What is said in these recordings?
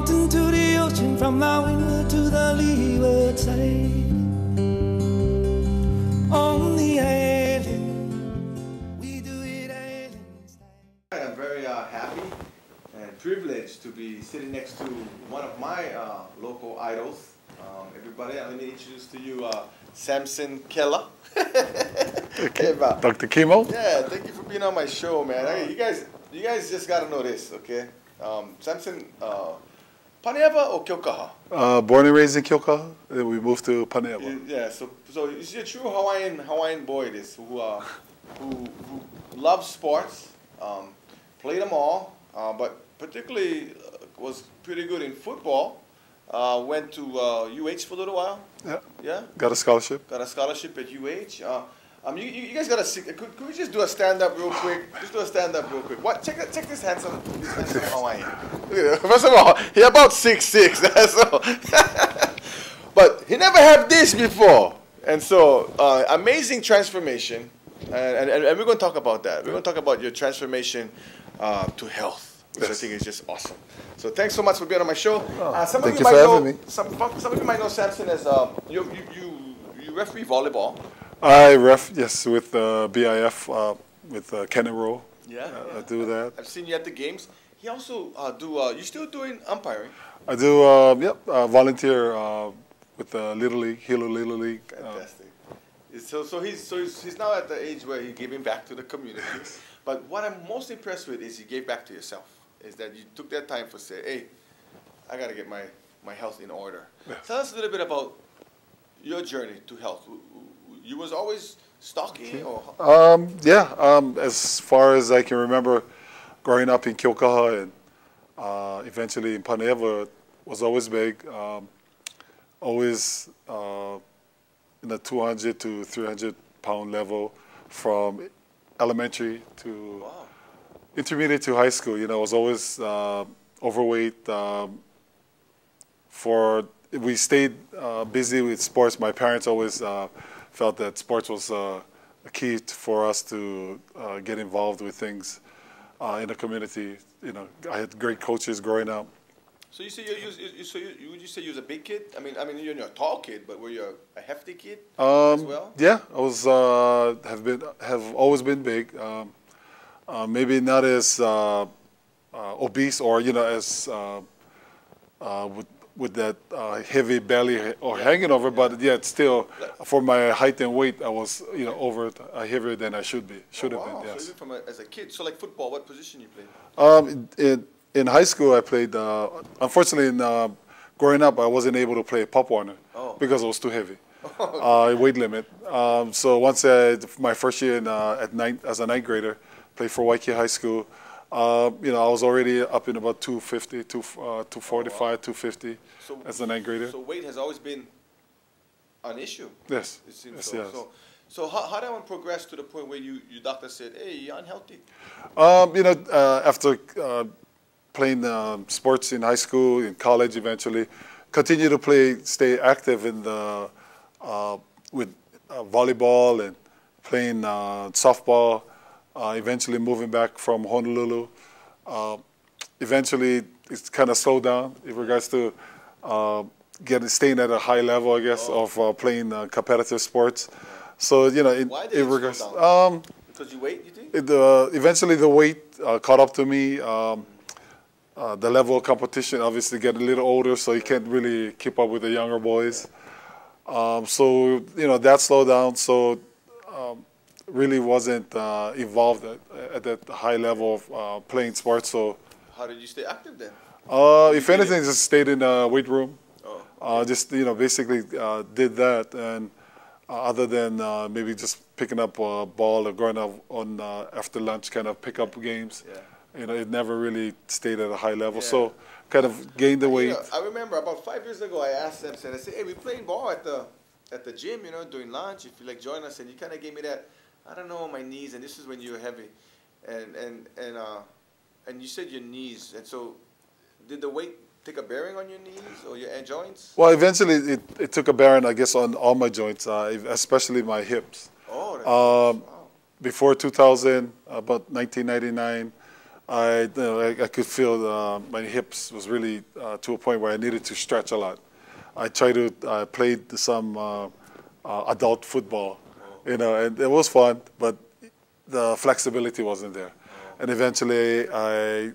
mountain to the ocean, from the windward to the leeward side. On the island, we do it island style. I'm very happy and privileged to be sitting next to one of my local idols. Everybody, let me introduce to you Samson, Kela. Okay. Dr. Kimo? Yeah, thank you for being on my show, man. Hey, you guys just gotta know this, okay? Samson, Paneava or Kilkaha? Born and raised in Kilkaha, then we moved to Paneava. Yeah, so it's a true Hawaiian boy, this who loves sports, played them all, but particularly was pretty good in football. Went to UH for a little while. Yeah. Yeah. Got a scholarship. Got a scholarship at UH. You guys gotta see. Could we just do a stand up real quick? Just do a stand up real quick. What? Check this handsome Hawaiian. Look at that. First of all, he about 6'6". That's all. But he never had this before, and so amazing transformation, and we're gonna talk about that. We're gonna talk about your transformation to health, which I think is just awesome. So thanks so much for being on my show. Thank you for having me. Some of you might know Samson as you referee volleyball. I ref, yes, with BIF, with Ken and Roll. Yeah, I do that. I've seen you at the games. He also you still doing umpiring? I do, volunteer with Little League, Hilo Little League. Fantastic. So he's now at the age where he's giving back to the community. But what I'm most impressed with is you gave back to yourself. Is that you took that time for say, hey, I got to get my health in order. Yeah. Tell us a little bit about your journey to health. You was always stocky? Or? As far as I can remember, growing up in Kilkaha and eventually in Paneava, was always big. Always in the 200 to 300 pound level from elementary to intermediate to high school. You know, I was always overweight. We stayed busy with sports. My parents always felt that sports was a key for us to get involved with things in the community. You know, I had great coaches growing up. So you say would you say you was a big kid? I mean you're a tall kid, but were you a hefty kid as well? Yeah, I was have always been big. Maybe not as obese or as with that heavy belly or hanging over, but yet still for my height and weight, I was over heavier than I should be. Should have been. Yes. So even as a kid, so like football, what position you played? In high school, I played. Unfortunately, growing up, I wasn't able to play Pop Warner because I was too heavy. Weight limit. So once my first year as a ninth grader, played for Waikiki High School. I was already up in about 250, 245, 250 as a ninth grader. So weight has always been an issue. Yes. It seems yes, so. yes. So how that one progressed to the point where your doctor said, hey, you're unhealthy? After playing sports in high school, in college eventually, continue to stay active in the with volleyball and playing softball. Eventually moving back from Honolulu. Eventually, it's kind of slowed down in regards to staying at a high level, I guess, of playing competitive sports. So why did it slow down? Because you weight, you think? Eventually, the weight caught up to me. The level of competition obviously get a little older, so you can't really keep up with the younger boys. So that slowed down. So. Really wasn't involved at that high level of playing sports. So, how did you stay active then? If anything, just stayed in the weight room. Just basically did that, and other than maybe just picking up a ball or going out on after lunch, kind of pick up games. Yeah. It never really stayed at a high level. Yeah. So, kind of gained the weight. I remember about 5 years ago, I asked them, I said, "Hey, we playing ball at the gym, during lunch. If you like join us," and you kind of gave me that. I don't know, my knees, and this is when you were heavy, and you said your knees, and so did the weight take a bearing on your knees or your joints? Well, eventually it took a bearing, I guess, on all my joints, especially my hips. Oh, that's wow. Before 2000, about 1999, I could feel my hips was really to a point where I needed to stretch a lot. I tried to play some adult football, and it was fun, but the flexibility wasn't there. And eventually I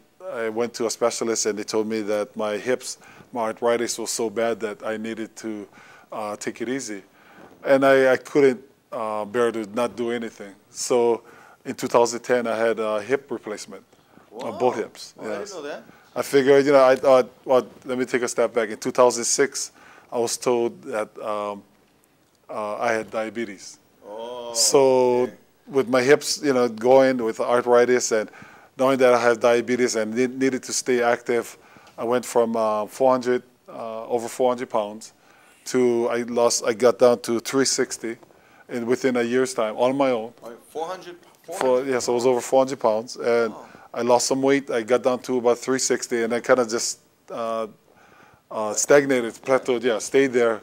went to a specialist, and they told me that my hips, my arthritis was so bad that I needed to take it easy. And I couldn't bear to not do anything. So in 2010, I had a hip replacement of both hips. Oh, yes. I didn't know that. I figured, I thought, well, let me take a step back. In 2006, I was told that I had diabetes. Oh, so okay. with my hips, going with arthritis and knowing that I have diabetes and needed to stay active, I went from over 400 pounds to I got down to 360, and within a year's time, on my own. 400? Yes, I was over 400 pounds, and I lost some weight. I got down to about 360, and I kind of just stagnated, plateaued, stayed there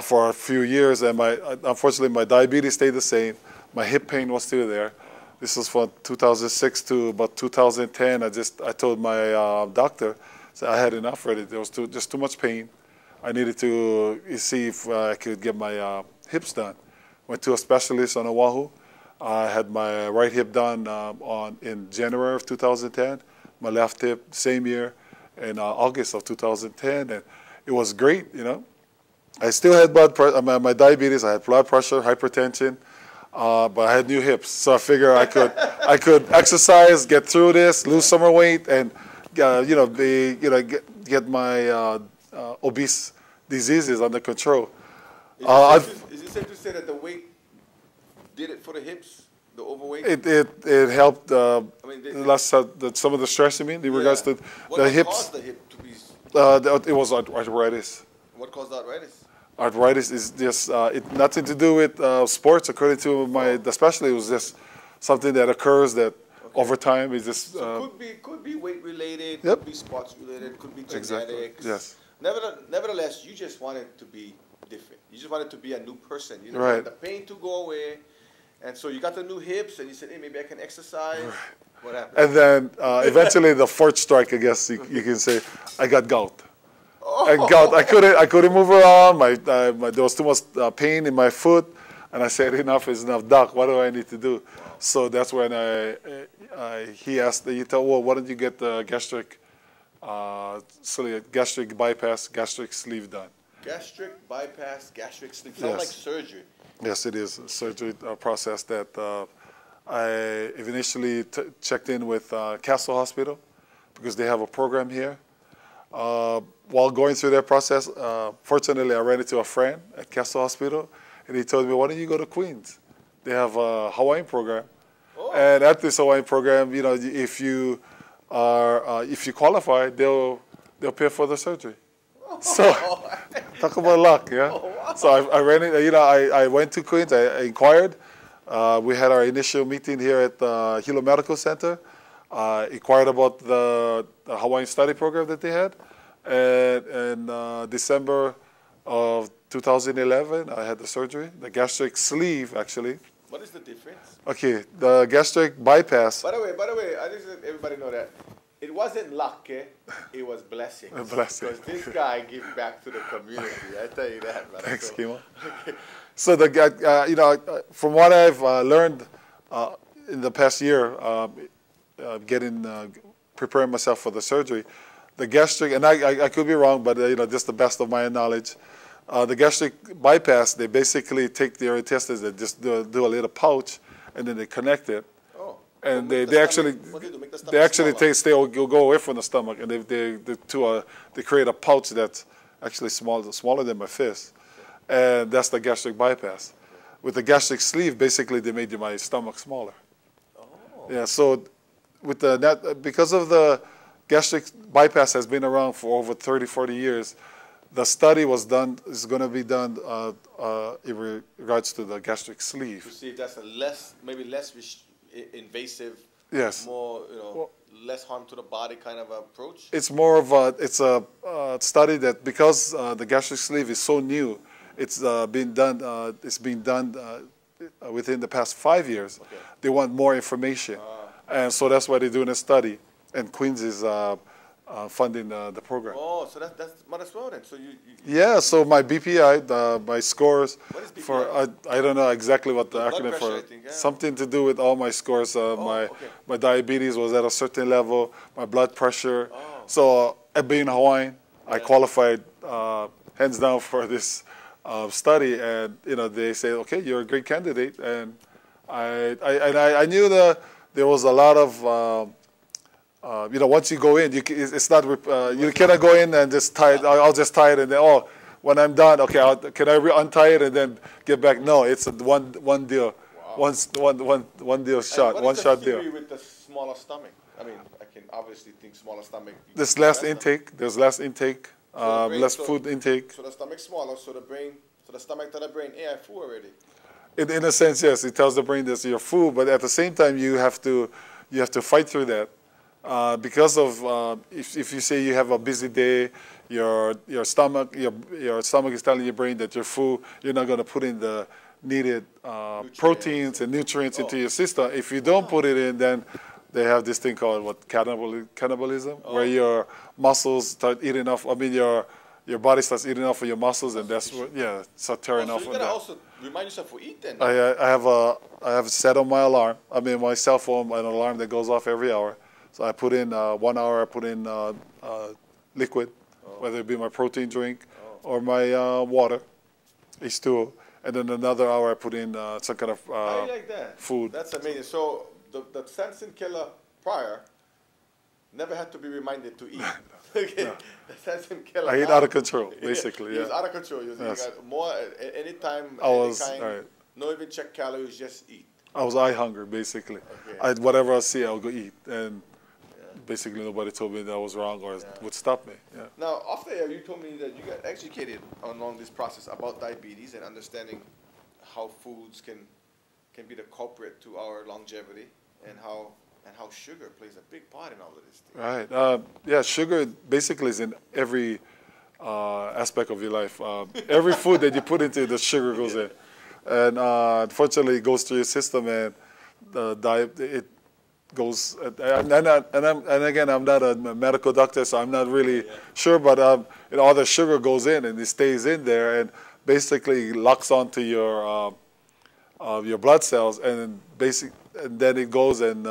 for a few years. And unfortunately, my diabetes stayed the same. My hip pain was still there. This was from 2006 to about 2010. I told my doctor, I had enough already. There was just too much pain. I needed to see if I could get my hips done. Went to a specialist on Oahu. I had my right hip done in January of 2010. My left hip, same year, in August of 2010, and it was great. I still had my diabetes. I had blood pressure, hypertension, but I had new hips. So I figured I could exercise, get through this, lose some more weight, and get my obese diseases under control. Is it safe to say that the weight did it for the hips, the overweight? It helped some of the stress, you mean, in regards to the hips? What caused the hip to be? It was arthritis. What caused arthritis? Arthritis is just nothing to do with sports, according to the specialist. It was just something that occurs that over time is just. So could be weight related, Yep. could be sports related, could be genetics. Exactly. Yes. Nevertheless, you just wanted to be different. You just wanted to be a new person. You Right. want the pain to go away, and so you got the new hips, and you said, "Hey, maybe I can exercise." Right. What happened? And then eventually, the fourth strike, I guess you can say, I got gout. And gout, I couldn't move around. There was too much pain in my foot, and I said, "Enough is enough, doc. What do I need to do?" So that's when he asked. He told, "Well, why don't you get the gastric bypass, gastric sleeve done?" Gastric bypass, gastric sleeve. Sounds like surgery. Yes, it is a surgery process that I initially checked in with Castle Hospital because they have a program here. While going through that process, fortunately, I ran into a friend at Castle Hospital, and he told me, "Why don't you go to Queens? They have a Hawaiian program, and at this Hawaiian program, if you qualify, they'll pay for the surgery." So, talk about luck, yeah. Oh, wow. So I ran it. I went to Queens. I inquired. We had our initial meeting here at the Hilo Medical Center. Inquired about the Hawaiian study program that they had. And in December of 2011, I had the surgery, the gastric sleeve, actually. What is the difference? Okay, the gastric bypass. By the way, I just let everybody know that it wasn't luck, it was blessings. A blessing. Because this guy gives back to the community. I tell you that, man. Thanks, So, Kimo. okay. So from what I've learned in the past year, preparing myself for the surgery, the gastric, and I could be wrong, but just the best of my knowledge, the gastric bypass, they basically take their intestines, they just do a little pouch, and then they connect it. Oh. And So they actually make the stomach they actually smaller. go away from the stomach, and they create a pouch that's actually smaller than my fist, and that's the gastric bypass. With the gastric sleeve, basically they made my stomach smaller. Oh. Yeah. So because of the gastric bypass has been around for over 30, 40 years, the study is going to be done in regards to the gastric sleeve. To see if that's maybe less invasive, Yes. more, less harm to the body kind of approach. It's more of a study that because the gastric sleeve is so new, it's being done within the past 5 years. Okay. They want more information. And so that's why they're doing a study, and Queens is funding the program. Oh, so that's might as well then. So you Yeah, so my BPI, my scores What is BPI? for, I don't know exactly what the Blood acronym pressure, for, I think, yeah. something to do with all my scores. okay. My diabetes was at a certain level, my blood pressure. Oh. So being Hawaiian, I Yeah. qualified hands down for this study, and they say, okay, you're a great candidate, and I knew that there was a lot of. Once you go in, it's not, you cannot go in and just tie it, I'll just tie it and then, when I'm done, okay, can I untie it and then get back? No, it's a one deal, Wow. one deal shot, And one shot what is the theory deal. with the smaller stomach? I mean, I can obviously think smaller stomach. There's less intake, So the brain- less so- food intake. So the stomach's smaller, so the stomach to the brain, I have food already. In a sense, yes, it tells the brain that's your food, but at the same time, you have to fight through that. Because of if you say you have a busy day, your stomach is telling your brain that your food, you're not going to put in the needed proteins and nutrients into your system. If you don't put it in, then they have this thing called cannibalism, where your muscles start eating off. I mean, your body starts eating off of your muscles, and that's what start tearing So off you of gotta that. also remind yourself to eat then. I have set on my alarm. I mean, my cell phone, an alarm that goes off every hour. So I put in 1 hour. I put in liquid, whether it be my protein drink or my water, H2O, and then another hour I put in some kind of How do you like that? food. That's amazing. So the Samson Kela prior never had to be reminded to eat. Okay. The Samson Kela. I ate now- out of control, basically. He was Yeah. out of control. You Yes. got more at any time, I was- any kind. all right. No even check calories, just eat. I was eye hungry, basically. Okay. Whatever I see, I'll go eat, and basically nobody told me that was wrong or would stop me. Yeah. Now, off the air, you told me that you got educated along this process about diabetes and understanding how foods can be the culprit to our longevity, and how sugar plays a big part in all of this thing. Right. Yeah, sugar basically is in every aspect of your life. Every food that you put into it, the sugar goes in. And unfortunately, it goes through your system, and it goes. And again, I'm not a medical doctor, so I'm not really sure. But all the sugar goes in, and it stays in there, and basically locks onto your blood cells, and then it goes and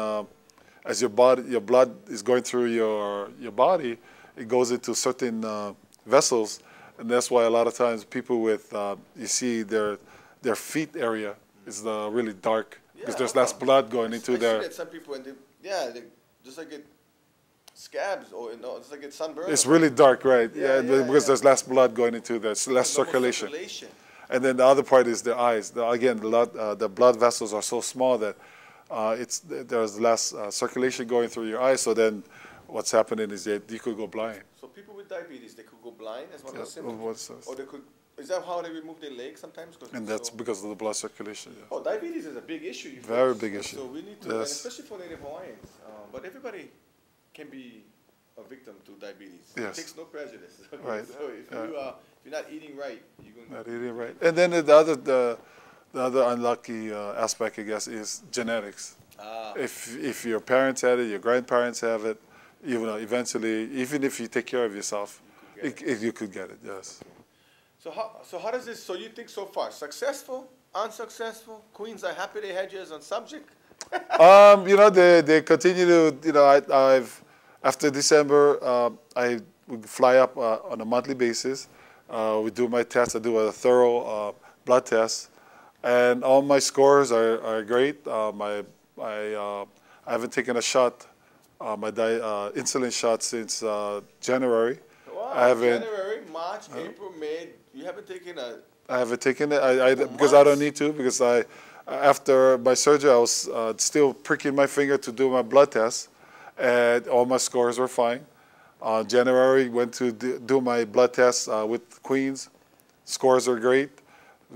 as your blood is going through your body, it goes into certain vessels, and that's why a lot of times people with you see their feet area is really dark because there's less blood going into I see their. that some people, and they just like get scabs or just like get sunburn. It's really dark, right? Yeah, because there's less blood going into there, so less circulation. And then the other part is the eyes. The blood vessels are so small that there's less circulation going through your eyes. So then, what's happening is that you could go blind. So people with diabetes, they could go blind as one of the Yes. symptoms, or they could. Is that how they remove their legs sometimes? And that's because of the blood circulation. Yes. Oh, diabetes is a big issue. You Very folks. big issue. So we need to, and especially for Native Hawaiians. But everybody can be a victim to diabetes. Yes. It takes no prejudice. Okay? Right. So if you're not eating right, you're going Not eating right. And then the other unlucky aspect, I guess, is genetics. If your parents had it, your grandparents have it, eventually, even if you take care of yourself, you could get it. Yes. So how does this? So you think so far successful, unsuccessful? Queens are happy they had you as on subject. They continue to. I've after December, I would fly up on a monthly basis. We do my tests. I do a thorough blood test, and all my scores are great. I haven't taken a shot, my insulin shot since January. Wow, I haven't. January, March, April, May. You haven't taken a. I haven't taken it because I don't need to, because after my surgery I was still pricking my finger to do my blood test, and all my scores were fine. January went to do my blood test with Queens, scores are great.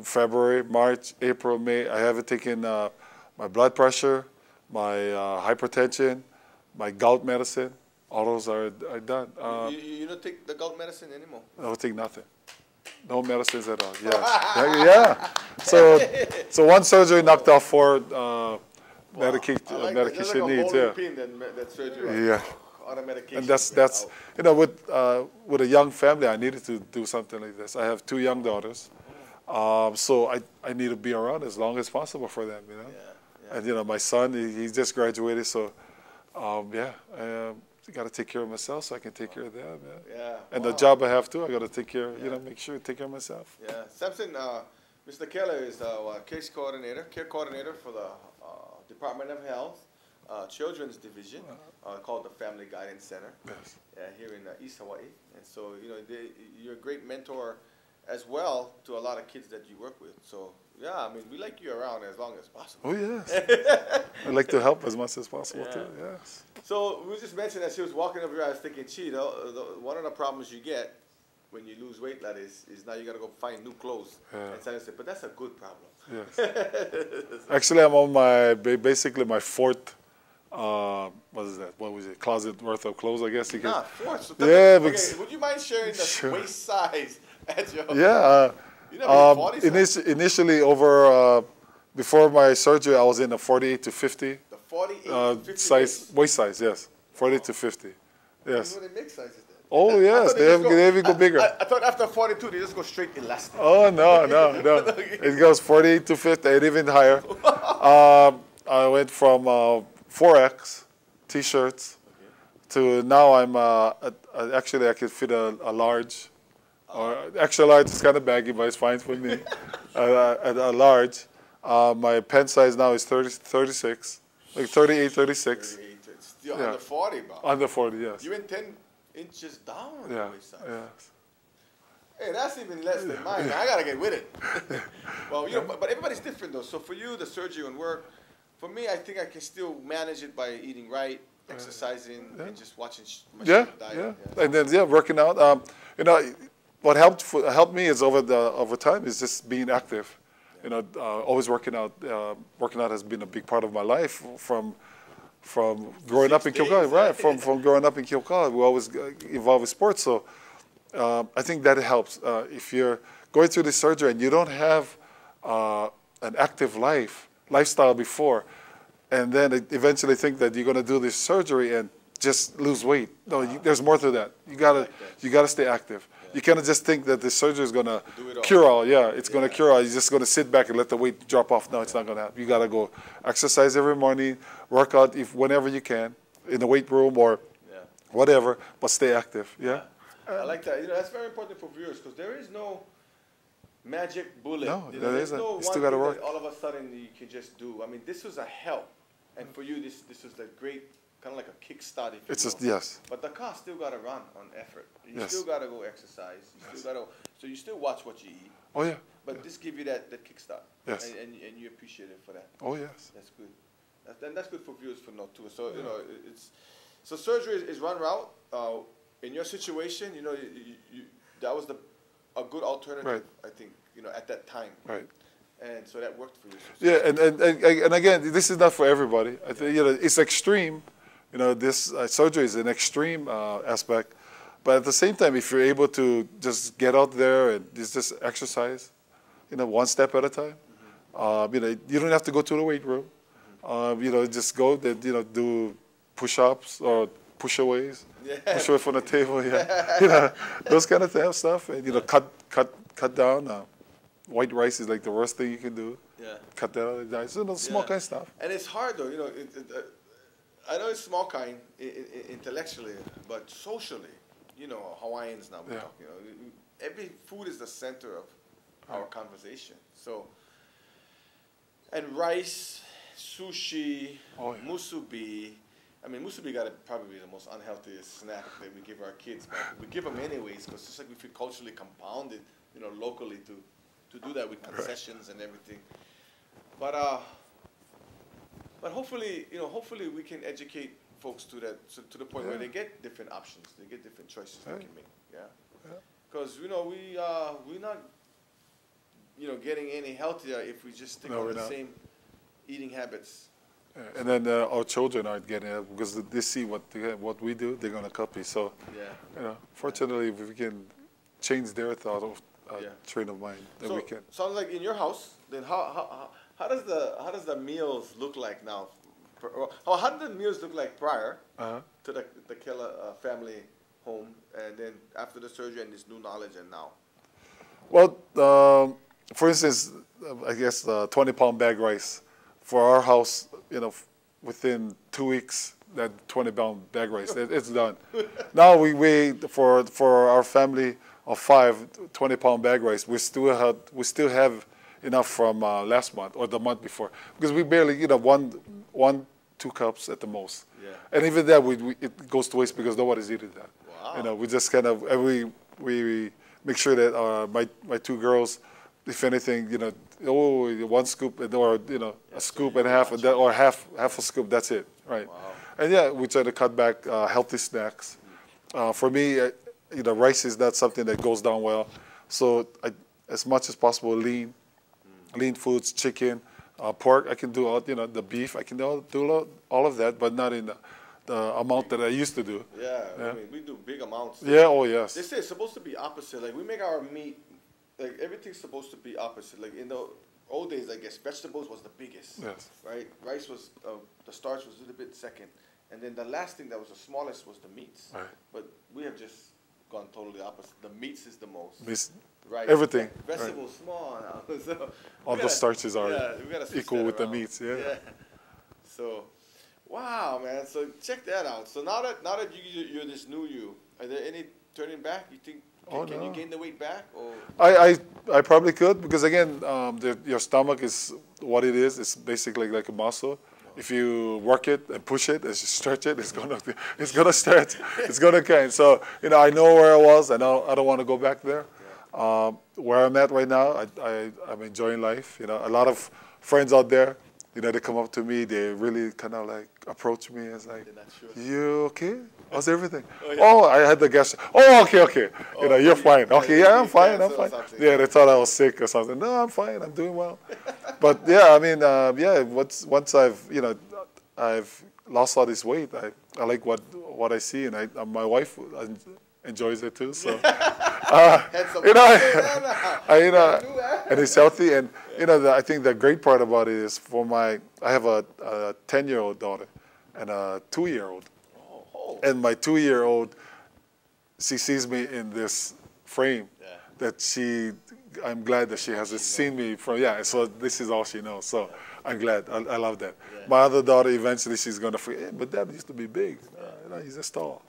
February, March, April, May, I haven't taken my blood pressure, my hypertension, my gout medicine. All those are done. You don't take the gout medicine anymore. I don't take nothing. No medicines at all. Yeah. So one surgery knocked off 4 medication, I like medication that. needs. Like a Yeah. whole routine that surgery. Yeah. On a medication. And that's you know, with a young family, I needed to do something like this. I have 2 young daughters, so I need to be around as long as possible for them, you know. Yeah. And you know, my son, he just graduated, so I got to take care of myself so I can take care of them. Yeah. And the job I have too, I got to take care, you know, make sure I take care of myself. Yeah. Samson, Mr. Kela is care coordinator for the Department of Health. Children's division called the Family Guidance Center. Yes. Here in East Hawaii. And so, you know, you're a great mentor as well to a lot of kids that you work with. So, yeah, I mean, we like you around as long as possible. Oh, yes. I like to help as much as possible, too, yes. So, we just mentioned as she was walking over here, I was thinking, gee, one of the problems you get when you lose weight, that is now you got to go find new clothes. Yeah. And so I said, but that's a good problem. Yes. Actually, I'm on basically my 4th, what is that? What was it? Closet worth of clothes, I guess you can. Fourth. So Yeah, okay, would you mind sharing the waist size at your? Yeah. You never 40 initially, over before my surgery, I was in a 48 to 50. The 48 to 50 size, waist size, yes. 48 to 50. Yes. You know, they make sizes then. Oh yes, they even go bigger. I thought after 42 they just go straight elastic. Oh no. It goes 48 to 50 and even higher. I went from 4X t-shirts to now I'm actually I could fit a large. Or extra large is kind of baggy, but it's fine for me. A large. My pant size now is 36, like 38, 36. 38, it's still under 40, bro. Under 40, yes. You went 10 inches down on Yeah. the waist size. Yes. Hey, that's even less than mine. I gotta get with it. Well, you know, but everybody's different though. So for you, the surgery and work. For me, I think I can still manage it by eating right, exercising, and just watching my diet. Yeah. And then working out. You know, what helped me is over time is just being active. You know, always working out. Working out has been a big part of my life from growing up in Kyoka, right? From growing up in Kyoka, we always involved with sports. So I think that helps. If you're going through this surgery and you don't have an active lifestyle before, and then eventually think that you're going to do this surgery and just lose weight. No, there's more to that. You gotta stay active. You cannot just think that this surgery is going to cure all. Yeah, it's going to cure all. You're just going to sit back and let the weight drop off. No, it's not going to happen. You got to go exercise every morning, work out whenever you can, in the weight room or whatever, but stay active. Yeah. I like that. You know, that's very important for viewers because there is no magic bullet. No, you know, there isn't. No You still got to work. that all of a sudden you can just do. I mean, this was a help, and for you, this was the great kind of like a kickstart. If you It's will. just yes. But the car still got to run on effort. You Yes. still got to go exercise. You still got to. So you still watch what you eat. Oh yeah. But this give you that kickstart. Yes. And you appreciate it for that. Oh yes. That's good. That's good for viewers to know too. So you know, so surgery is one route. In your situation, you know, that was a good alternative. Right. I think, you know, at that time. Right. And so that worked for you. Yeah, and again, this is not for everybody. I think, you know, it's extreme. You know, this surgery is an extreme aspect, but at the same time, if you're able to just get out there and just exercise, you know, one step at a time. You know, you don't have to go to the weight room. You know, just go. You know, do push-ups or push-aways. Yeah. Push away from the table. Yeah. You know, those kind of stuff. And you know, cut down. White rice is like the worst thing you can do. Yeah. Cut that out of the diet. So, you know, small kind of stuff. And it's hard though, you know. I know it's small kind intellectually, but socially, you know, Hawaiians now we talk. You know, every food is the center of our conversation. So, and rice, sushi, musubi. I mean, musubi got to probably be the most unhealthiest snack that we give our kids, but we give them anyways because it's like we feel culturally compounded, you know, locally to do that with concessions and everything. But hopefully, you know, hopefully we can educate folks to that, to the point where they get different options, they get different choices they can make. Yeah. Because you know we're not, you know, getting any healthier if we just stick on the same eating habits. And then our children aren't getting it because they see what we do, they're going to copy. So, you know, fortunately, if we can change their thought of train of mind, then we can. Sounds like in your house. Then how does the meals look like now How did the meals look like prior to the Kela family home, and then after the surgery and this new knowledge, and now? Well, for instance, I guess the 20-pound bag rice for our house, within 2 weeks, that 20-pound bag rice, it's done. Now we weigh for our family of 5, 20-pound bag rice. We still have enough from last month or the month before, because we barely, 2 cups at the most. Yeah. And even that, it goes to waste because nobody's eating that. Wow. We just kind of we make sure that my 2 girls, if anything, 1 scoop or a scoop and a half, or half a scoop. That's it, right? Wow. And yeah, we try to cut back healthy snacks. For me, rice is not something that goes down well. So as much as possible, lean foods, chicken, pork. I can do all, the beef. I can do all of that, but not in the amount that I used to do. Yeah, I mean, we do big amounts. Yeah, oh yes. They say it's supposed to be opposite. Like, we make our meat, like, everything's supposed to be opposite. Like, in the old days, I guess, vegetables was the biggest. Yes. Right? Rice was, the starch was a little bit second. And then the last thing that was the smallest was the meats. Right. But we have just gone totally opposite. The meats is the most. Meats, Right. everything. Vegetables small now. So All the starches are equal with the around. meats. Yeah. So, wow, man. So check that out. So now that you're this new you, are there any turning back? You think can you gain the weight back? Or I probably could, because again, your stomach is what it is. It's basically like a muscle. If you work it and push it, as you stretch it, it's gonna stretch. It's gonna kind. So I know where I was. I don't want to go back there. Where I'm at right now, I'm enjoying life. A lot of friends out there, they come up to me. They really kind of like approach me as like, "You okay? How's everything?" Oh, I had the gas. Oh, okay. You're fine. Okay, yeah, I'm fine. Yeah, they thought I was sick or something. No, I'm fine. I'm doing well. But yeah, I mean, once I've lost all this weight, I like what I see, and my wife enjoys it too. So, and it's healthy. And I think the great part about it is I have a 10-year-old daughter and a 2-year-old, and my 2-year-old, she sees me in this frame that I'm glad that she hasn't seen me from. So this is all she knows. So I'm glad. I love that. Yeah. My other daughter, eventually, she's gonna forget. But Dad used to be big. He's just tall.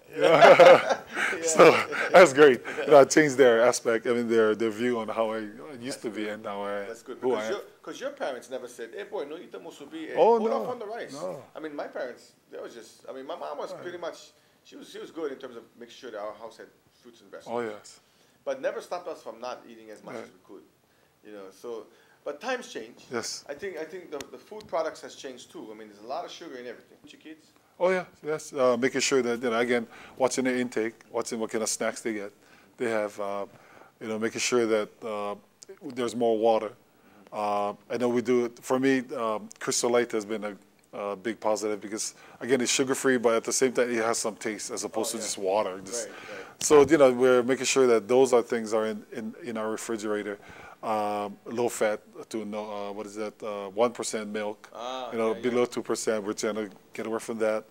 So that's great. I changed their aspect. I mean, their view on how I used to be and now that's good. Who I am. Because your parents never said, "Hey boy, no ita mo subi. Hold off on the rice." No. I mean, my parents, they was just. I mean, my mom was pretty much. She was good in terms of making sure that our house had fruits and vegetables. Oh yes. But never stopped us from not eating as much as we could. So. But times change. Yes. I think the food products has changed too. I mean, there's a lot of sugar in everything. Your kids? Oh yeah, yes. Making sure that again, what's in their intake, what kind of snacks they get. They have, making sure that there's more water. I know we do it. For me, Crystal Light has been a big positive because again, it's sugar-free, but at the same time, it has some taste as opposed to just water. Right. So we're making sure that those things are in our refrigerator. Low fat to 1% milk, below 2%. We're trying to get away from that.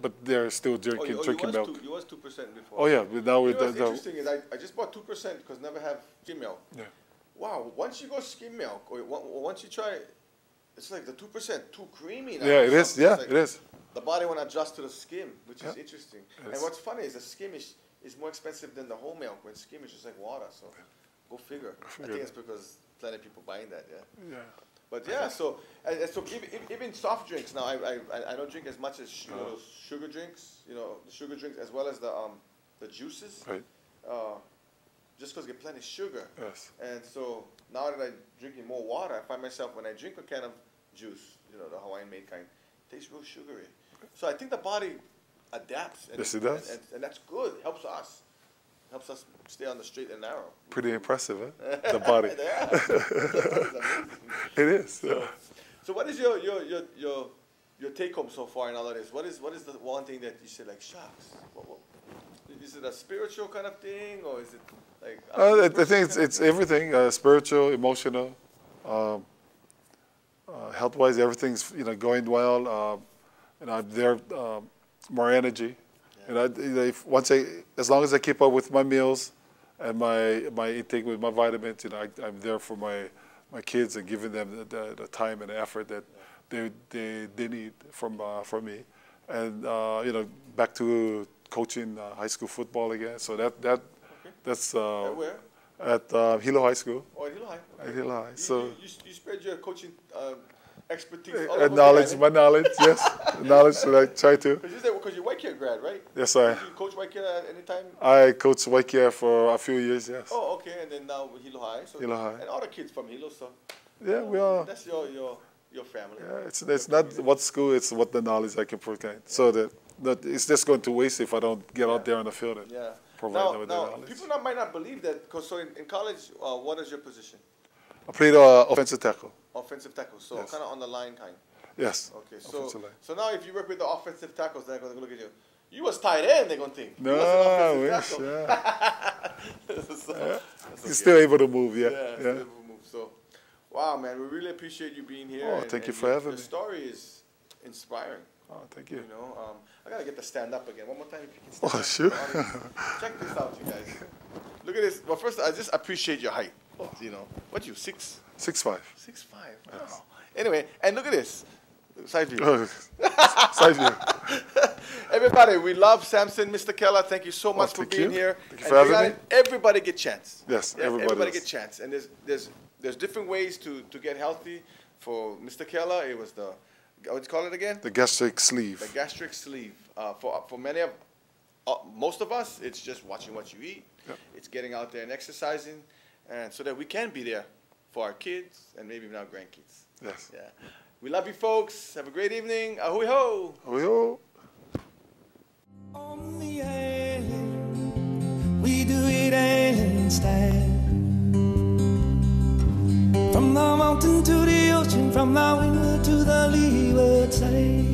But they're still drinking milk. You was 2% before. Oh yeah, but now we're. What's interesting is I just bought 2% because never have skim milk. Yeah. Wow, once you go skim milk or once you try, it's like the 2% too creamy now. Yeah, it is. Yeah, it is. The body won't adjust to the skim, which is interesting. And what's funny is the skim is more expensive than the whole milk. When skim is just like water, so. Go figure. I think it's because plenty of people buying that, yeah. But yeah, so even soft drinks now, I don't drink as much as sugar drinks, the sugar drinks as well as the juices. Right. Just because I get plenty of sugar. Yes. And so now that I'm drinking more water, I find myself when I drink a can of juice, the Hawaiian made kind, it tastes real sugary. So I think the body adapts. And yes, it does. And that's good. It helps us. Helps us stay on the straight and narrow. Pretty impressive, huh? The body. It is. So what is your take home so far in all of this? What is the one thing that you say like, shucks? Is it a spiritual kind of thing, or is it like? I think it's everything: spiritual, emotional. health-wise, everything's going well. I'm there, more energy. As long as I keep up with my meals and my intake with my vitamins, I'm there for my kids and giving them the time and the effort that they need from me. And back to coaching high school football again. So that's Where? at Hilo High School. Oh, at Hilo High. Okay. At Hilo High. So you spread your coaching expertise all and over knowledge, the my knowledge, yes, knowledge that I try to. Because you're White Care grad, right? Yes, I. Did you coach White Care at any time? I coached White Care for a few years. Yes. Oh, okay, and then now with Hilo High. So, Hilo High. And all the kids from Hilo, so. Yeah, we are. That's your family. Yeah, it's not what school, it's what the knowledge I can provide. So that it's just going to waste if I don't get out there on the field and provide them with the knowledge. People might not believe that, because in college, what is your position? I played offensive tackle. Offensive tackle, so Yes. kind of on the line kind. Yes. Okay, Offensive line. so now if you work with the offensive tackles, they're going to look at you. You was tight end, they're going to think. No, You I was wish. an offensive tackle. So, that's You're still able to move, yeah. still able to move. So, wow, man, we really appreciate you being here. Oh, thank you for having me. The story is inspiring. Oh, thank you. I gotta get the stand up again. One more time, if you can stand Oh, up. sure. Check this out, you guys. Look at this. Well, first, I just appreciate your height. What you 6'5"? 6'5". 6'5". Wow. Anyway, and look at this. Side view. Side view. Everybody, we love Samson, Mr. Kela. Thank you so much for thank being you. here. Thank you for having me. Everybody get chance. Yes, Yeah, everybody get chance. And there's different ways to get healthy. For Mr. Kela, it was the, what do you call it again? The gastric sleeve. The gastric sleeve. For many of, most of us, it's just watching what you eat. Yep. It's getting out there and exercising, and so that we can be there for our kids and maybe even our grandkids. Yes. Yeah. We love you, folks. Have a great evening. Ahui ho. Oh, On the island, we do it island style. From the mountain to the ocean, from the windward to the leeward side.